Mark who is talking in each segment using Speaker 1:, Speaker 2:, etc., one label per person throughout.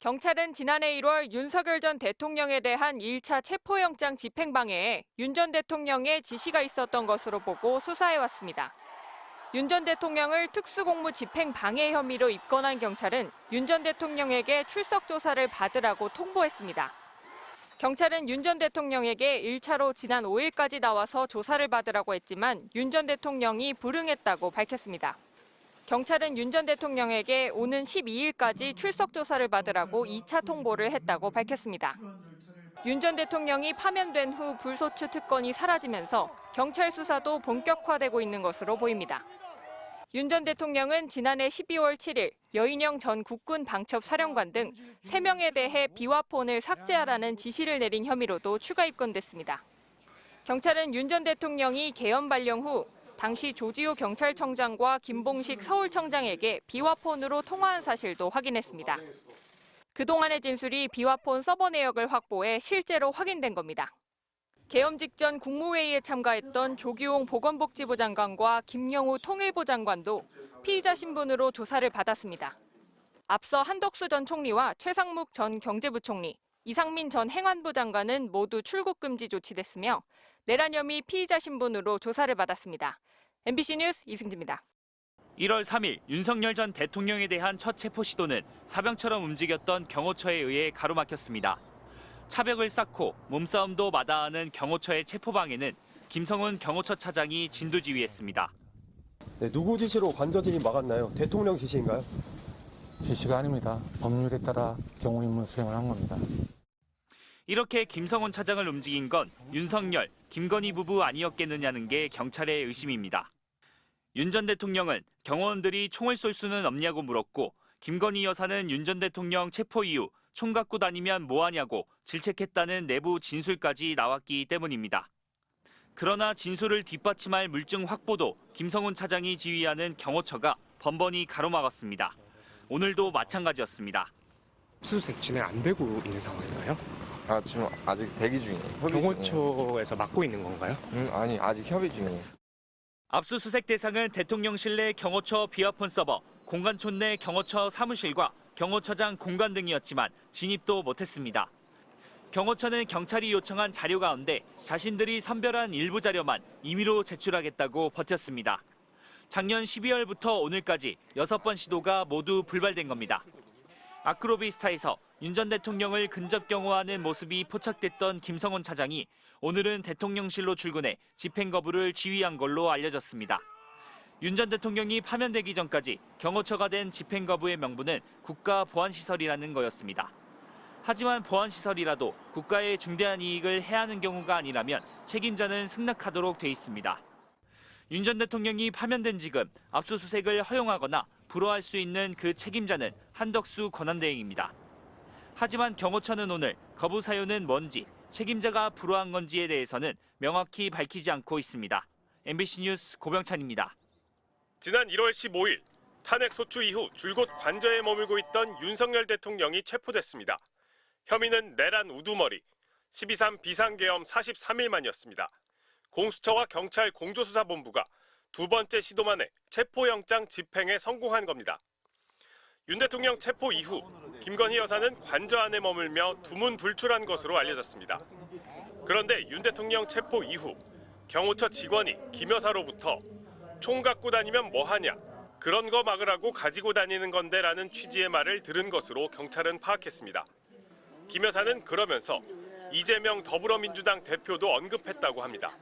Speaker 1: 경찰은 지난해 1월 윤석열 전 대통령에 대한 1차 체포영장 집행방해에 윤 전 대통령의 지시가 있었던 것으로 보고 수사해왔습니다. 윤 전 대통령을 특수공무 집행방해 혐의로 입건한 경찰은 윤 전 대통령에게 출석 조사를 받으라고 통보했습니다. 경찰은 윤 전 대통령에게 1차로 지난 5일까지 나와서 조사를 받으라고 했지만 윤 전 대통령이 불응했다고 밝혔습니다. 경찰은 윤 전 대통령에게 오는 12일까지 출석 조사를 받으라고 2차 통보를 했다고 밝혔습니다. 윤 전 대통령이 파면된 후 불소추 특권이 사라지면서 경찰 수사도 본격화되고 있는 것으로 보입니다. 윤 전 대통령은 지난해 12월 7일 여인영 전 국군 방첩 사령관 등 3명에 대해 비화폰을 삭제하라는 지시를 내린 혐의로도 추가 입건됐습니다. 경찰은 윤 전 대통령이 계엄 발령 후 당시 조지호 경찰청장과 김봉식 서울청장에게 비화폰으로 통화한 사실도 확인했습니다. 그동안의 진술이 비화폰 서버 내역을 확보해 실제로 확인된 겁니다. 계엄 직전 국무회의에 참가했던 조규홍 보건복지부 장관과 김영우 통일부 장관도 피의자 신분으로 조사를 받았습니다. 앞서 한덕수 전 총리와 최상묵 전 경제부총리, 이상민 전 행안부 장관은 모두 출국 금지 조치됐으며 내란 혐의 피의자 신분으로 조사를 받았습니다. MBC 뉴스 이승지입니다.
Speaker 2: 1월 3일 윤석열 전 대통령에 대한 첫 체포 시도는 사병처럼 움직였던 경호처에 의해 가로막혔습니다. 차벽을 쌓고 몸싸움도 마다하는 경호처의 체포방해는 김성훈 경호처 차장이 진두지휘했습니다.
Speaker 3: 네, 누구 지시로 관저진이 막았나요? 대통령 지시인가요?
Speaker 4: 지시가 아닙니다. 법률에 따라 경호 임무 수행을 한 겁니다.
Speaker 2: 이렇게 김성훈 차장을 움직인 건 윤석열, 김건희 부부 아니었겠느냐는 게 경찰의 의심입니다. 윤 전 대통령은 경호원들이 총을 쏠 수는 없냐고 물었고 김건희 여사는 윤 전 대통령 체포 이후 총 갖고 다니면 뭐하냐고 질책했다는 내부 진술까지 나왔기 때문입니다. 그러나 진술을 뒷받침할 물증 확보도 김성훈 차장이 지휘하는 경호처가 번번이 가로막았습니다. 오늘도 마찬가지였습니다.
Speaker 5: 압수수색 진행 안 되고 있는 상황인가요?
Speaker 6: 지금 아직 대기 중이에요.
Speaker 5: 경호처에서 맡고 있는 건가요?
Speaker 6: 아니, 아직 협의 중이에요.
Speaker 2: 압수수색 대상은 대통령실 내 경호처 비화폰 서버, 공관촌 내 경호처 사무실과 경호처장 공간 등이었지만 진입도 못했습니다. 경호처는 경찰이 요청한 자료 가운데 자신들이 선별한 일부 자료만 임의로 제출하겠다고 버텼습니다. 작년 12월부터 오늘까지 6번 시도가 모두 불발된 겁니다. 아크로비스타에서 윤 전 대통령을 근접 경호하는 모습이 포착됐던 김성훈 차장이 오늘은 대통령실로 출근해 집행 거부를 지휘한 걸로 알려졌습니다. 윤 전 대통령이 파면되기 전까지 경호처가 된 집행 거부의 명분은 국가보안시설이라는 거였습니다. 하지만 보안시설이라도 국가의 중대한 이익을 해하는 경우가 아니라면 책임자는 승낙하도록 돼 있습니다. 윤 전 대통령이 파면된 지금 압수수색을 허용하거나 불허할 수 있는 그 책임자는 한덕수 권한대행입니다. 하지만 경호처는 오늘 거부 사유는 뭔지, 책임자가 불허한 건지에 대해서는 명확히 밝히지 않고 있습니다. MBC 뉴스 고병찬입니다.
Speaker 7: 지난 1월 15일 탄핵 소추 이후 줄곧 관저에 머물고 있던 윤석열 대통령이 체포됐습니다. 혐의는 내란 우두머리, 12.3 비상계엄 43일 만이었습니다. 공수처와 경찰 공조수사본부가 두 번째 시도 만에 체포영장 집행에 성공한 겁니다. 윤 대통령 체포 이후 김건희 여사는 관저 안에 머물며 두문불출한 것으로 알려졌습니다. 그런데 윤 대통령 체포 이후 경호처 직원이 김 여사로부터 총 갖고 다니면 뭐하냐, 그런 거 막으라고 가지고 다니는 건데라는 취지의 말을 들은 것으로 경찰은 파악했습니다. 김 여사는 그러면서 이재명 더불어민주당 대표도 언급했다고 합니다.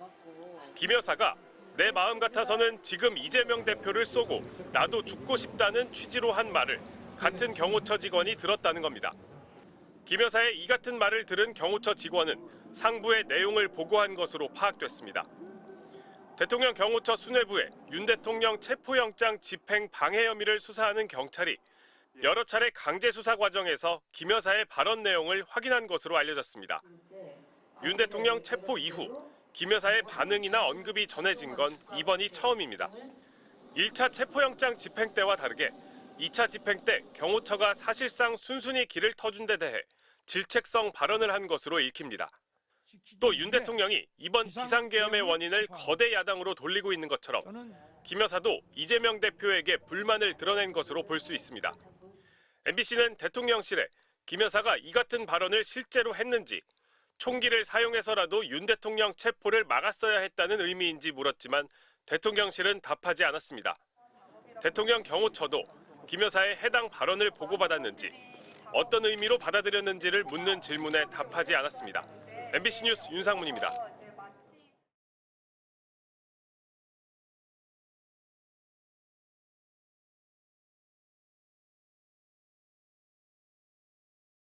Speaker 7: 김 여사가 내 마음 같아서는 지금 이재명 대표를 쏘고 나도 죽고 싶다는 취지로 한 말을 같은 경호처 직원이 들었다는 겁니다. 김 여사의 이 같은 말을 들은 경호처 직원은 상부의 내용을 보고한 것으로 파악됐습니다. 대통령 경호처 수뇌부에 윤 대통령 체포영장 집행 방해 혐의를 수사하는 경찰이 여러 차례 강제 수사 과정에서 김 여사의 발언 내용을 확인한 것으로 알려졌습니다. 윤 대통령 체포 이후 김 여사의 반응이나 언급이 전해진 건 이번이 처음입니다. 1차 체포영장 집행 때와 다르게 2차 집행 때 경호처가 사실상 순순히 길을 터준 데 대해 질책성 발언을 한 것으로 읽힙니다. 또 윤 대통령이 이번 비상계엄의 원인을 거대 야당으로 돌리고 있는 것처럼 김 여사도 이재명 대표에게 불만을 드러낸 것으로 볼 수 있습니다. MBC는 대통령실에 김 여사가 이 같은 발언을 실제로 했는지, 총기를 사용해서라도 윤 대통령 체포를 막았어야 했다는 의미인지 물었지만 대통령실은 답하지 않았습니다. 대통령 경호처도 김 여사의 해당 발언을 보고받았는지, 어떤 의미로 받아들였는지를 묻는 질문에 답하지 않았습니다. MBC 뉴스 윤상문입니다.